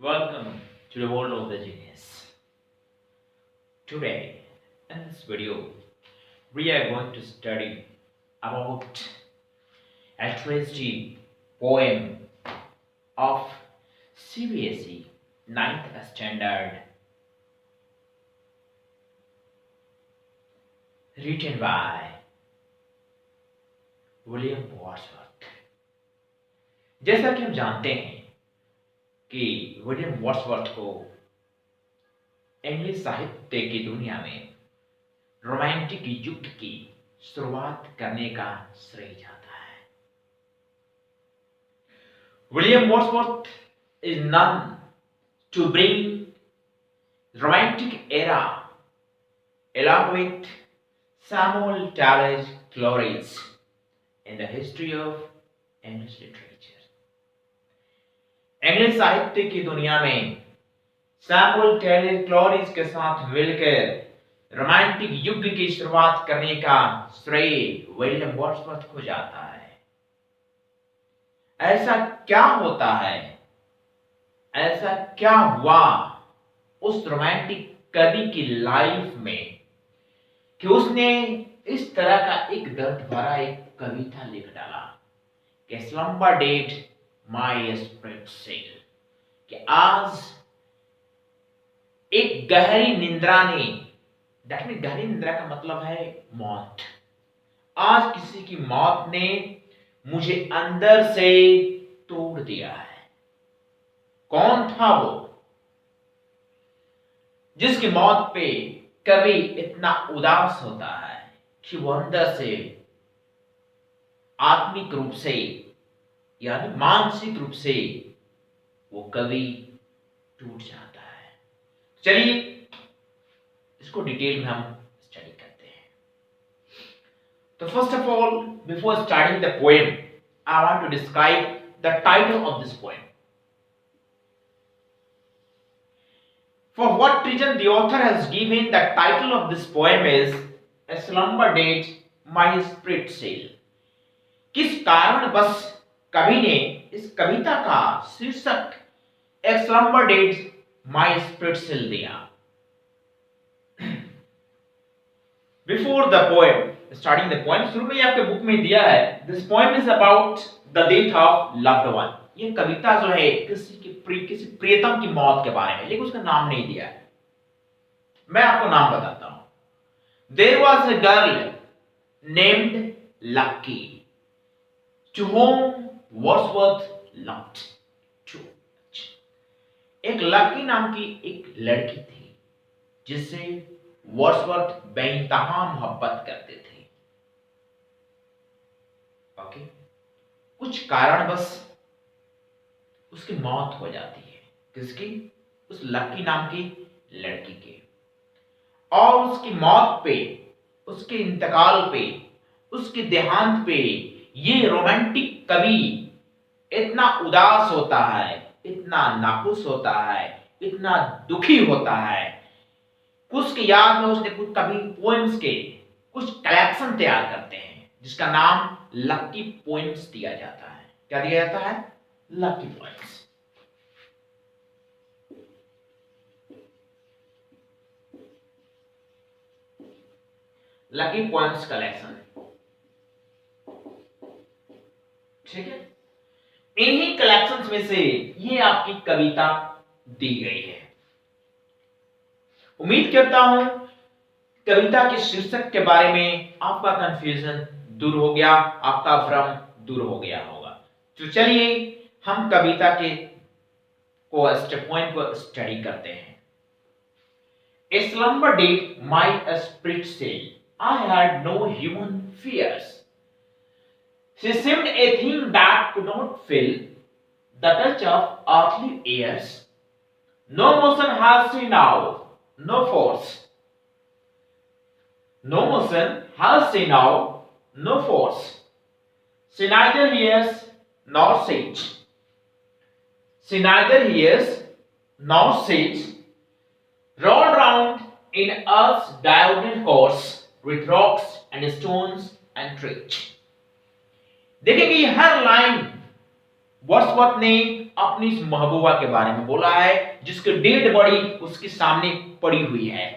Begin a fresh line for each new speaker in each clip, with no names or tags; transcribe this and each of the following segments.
Welcome to the world of the genius. Today, in this video, we are going to study about a tragedy poem of CBSE ninth standard written by William Wordsworth. जैसा कि हम जानते हैं कि William Wordsworth को English साहित्य की दुनिया में रोमांटिक युग की शुरुआत करने का श्रेय जाता है। William Wordsworth is known to bring romantic era along with Samuel Taylor's glories in the history of English literature। English साहित्य की दुनिया में सैमुअल टेलर क्लोरीज के साथ मिलकर रोमांटिक युग की शुरुआत करने का श्रेय विलियम वर्ड्सवर्थ को जाता है। ऐसा क्या होता है, ऐसा क्या हुआ उस रोमांटिक कवि की लाइफ में कि उसने इस तरह का एक दर्द भरा एक कविता लिख डाला कि slumber did my spirit seal, कि आज एक गहरी निंद्रा ने, गहरी निंद्रा का मतलब है मौत, आज किसी की मौत ने मुझे अंदर से तोड़ दिया है। कौन था वो जिसकी मौत पे कवि इतना उदास होता है कि वो अंदर से आत्मिक रूप से यानी मानसिक रूप से वो कवि टूट जाता है। चलिए इसको डिटेल में हम स्टडी करते हैं। तो first of all, before starting the poem, I want to describe the title of this poem. For what reason the author has given the title of this poem is A Slumber Date My Spirit Sail। किस कारण बस कवि ने इस कविता का शीर्षक A Slumber Date My Spirit Sail दिया। Before the poem, starting the poem, शुरू में आपके बुक में दिया है This poem is about the death of loved one। ये कविता जो है किसी प्रियतम की मौत के बारे में, लेकिन उसका नाम नहीं दिया है। मैं आपको नाम बताता हूं। There was a girl named Lucky to whom Wordsworth loved too much। एक लकी नाम की एक लड़की थी जिससे वर्ड्सवर्थ बेइंतहा मोहब्बत करते थे। ओके, कुछ कारणवश उसकी मौत हो जाती है। किसकी? उस लकी नाम की लड़की के। और उसकी मौत पे, उसके इंतकाल पे, उसके देहांत पे ये रोमांटिक कवि इतना उदास होता है, इतना नाखुश होता है, इतना दुखी होता है। उसकी याद में उसने कुछ कवि पोएम्स के कुछ कलेक्शन तैयार करते हैं जिसका नाम लकी पोएम्स दिया जाता है। क्या दिया जाता है? Lucky poems. Lucky poems collection, ठीक है। इन्हीं कलेक्शंस में से ये आपकी कविता दी गई है। उम्मीद करता हूं कविता के शीर्षक के बारे में आपका कंफ्यूजन दूर हो गया, आपका भ्रम दूर हो गया होगा। तो चलिए हम कविता के पोएम को स्टडी करते हैं। A slumber did my spirit sail, I had no human fears। She seemed a thing that could not feel the touch of earthly airs। No motion has she now, no force। No motion has she now, no force। She neither hears nor sees। She neither hears nor sees। Rolled round in earth's diagonal course with rocks and stones and trees। देखेंगे ये हर line Wordsworth ने अपनी इस महबूबा के बारे में बोला है जिसकी डेड बॉडी उसके सामने पड़ी हुई है।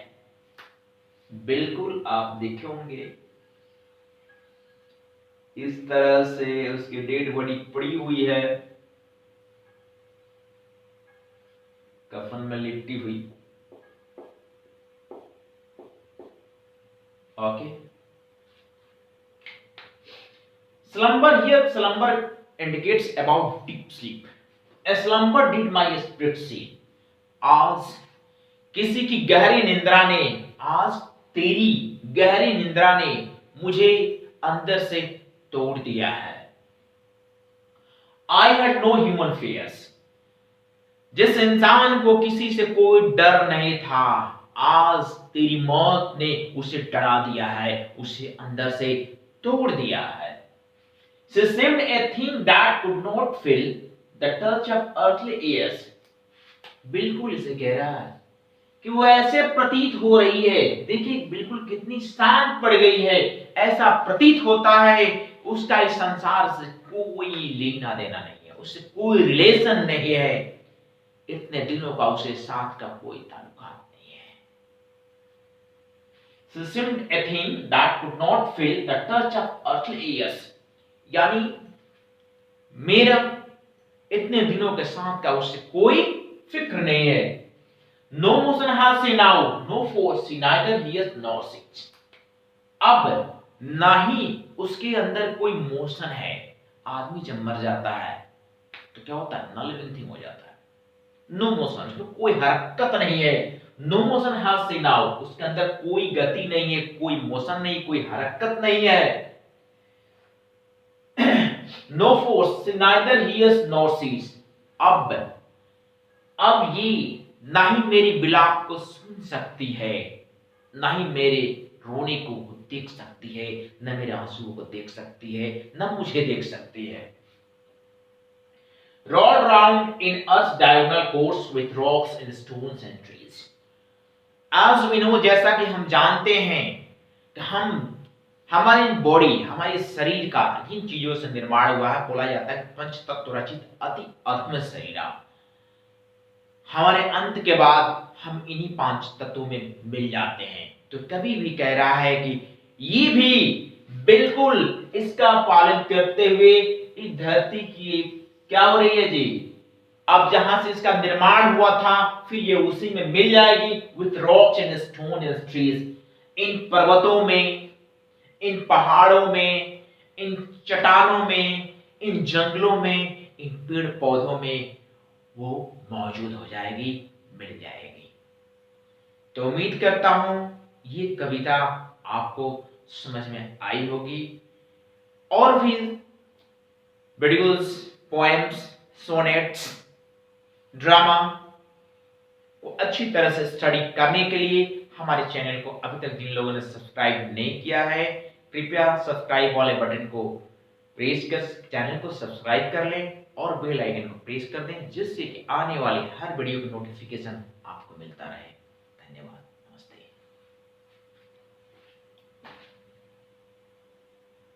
बिल्कुल आप देखे होंगे इस तरह से उसकी डेड बॉडी पड़ी हुई है, कफन में लिपटी हुई। Okay, slumber here, slumber indicates about deep sleep. A slumber did my spirit see. आज किसी की गहरी निंद्रा ने, आज तेरी गहरी निंद्रा ने मुझे अंदर से तोड़ दिया है। I had no human fears. जिस इंसान को किसी से कोई डर नहीं था, आज तेरी मौत ने उसे डरा दिया है, उसे अंदर से तोड़ दिया है। She seemed a thing that could not feel the touch of earthly ears. बिल्कुल इसे कह रहा है कि वो ऐसे प्रतीत हो रही है, देखिए बिल्कुल कितनी शांत पड़ गई है, ऐसा प्रतीत होता है उसका इस संसार से कोई लेना देना नहीं है, उससे कोई रिलेशन नहीं है, इतने दिनों का उसे साथ का कोई ताल्लुकात नहीं है। She seemed a thing that could not feel the touch of earthly ears. यानी मेरा इतने दिनों के साथ का उससे कोई फिक्र नहीं है। No motion has she now, no force, she neither hears nor sees. अब ना ही उसके अंदर कोई मोशन है। आदमी जब मर जाता है तो क्या होता है, नॉन लिविंग थिंग हो जाता है। नो मोशन, उसमें कोई हरकत नहीं है। No motion has she now, उसके अंदर कोई गति नहीं है, कोई मोशन नहीं, कोई हरकत नहीं है। No force, neither hears nor sees. अब ये ना ही मेरी बिलाप को सुन सकती है, ना ही मेरे रोने को देख सकती है, न मेरे आंसुओं को देख सकती है, न मुझे देख सकती है। Roll round in us diagonal course with rocks and stones and trees. As we know, जैसा कि हम जानते हैं कि हमारी बॉडी, हमारे शरीर का जिन चीजों से निर्माण हुआ है, बोला जाता है पंच तत्व रचित अति अद्भुत शरीर। हमारे अंत के बाद हम इन्हीं पांच तत्वों में मिल जाते हैं। तो कभी भी कह रहा है कि ये भी बिल्कुल इसका पालन करते हुए इस धरती की क्या हो रही है जी, अब जहां से इसका निर्माण हुआ था फिर ये उसी में मिल जाएगी। With rocks and stone and trees, इन पर्वतों में, इन पहाड़ों में, इन चट्टानों में, इन जंगलों में, इन पेड़ पौधों में वो मौजूद हो जाएगी, मिल जाएगी। तो उम्मीद करता हूं ये कविता आपको समझ में आई होगी और भी वीडियोस, पोएम्स, सोनेट्स, ड्रामा को अच्छी तरह से स्टडी करने के लिए हमारे चैनल को अभी तक जिन लोगों ने सब्सक्राइब नहीं किया है, कृपया सब्सक्राइब वाले बटन को प्रेस कर चैनल को सब्सक्राइब कर लें और बेल आइकन को प्रेस कर दें, जिससे कि आने वाली हर वीडियो की नोटिफिकेशन आपको मिलता रहे।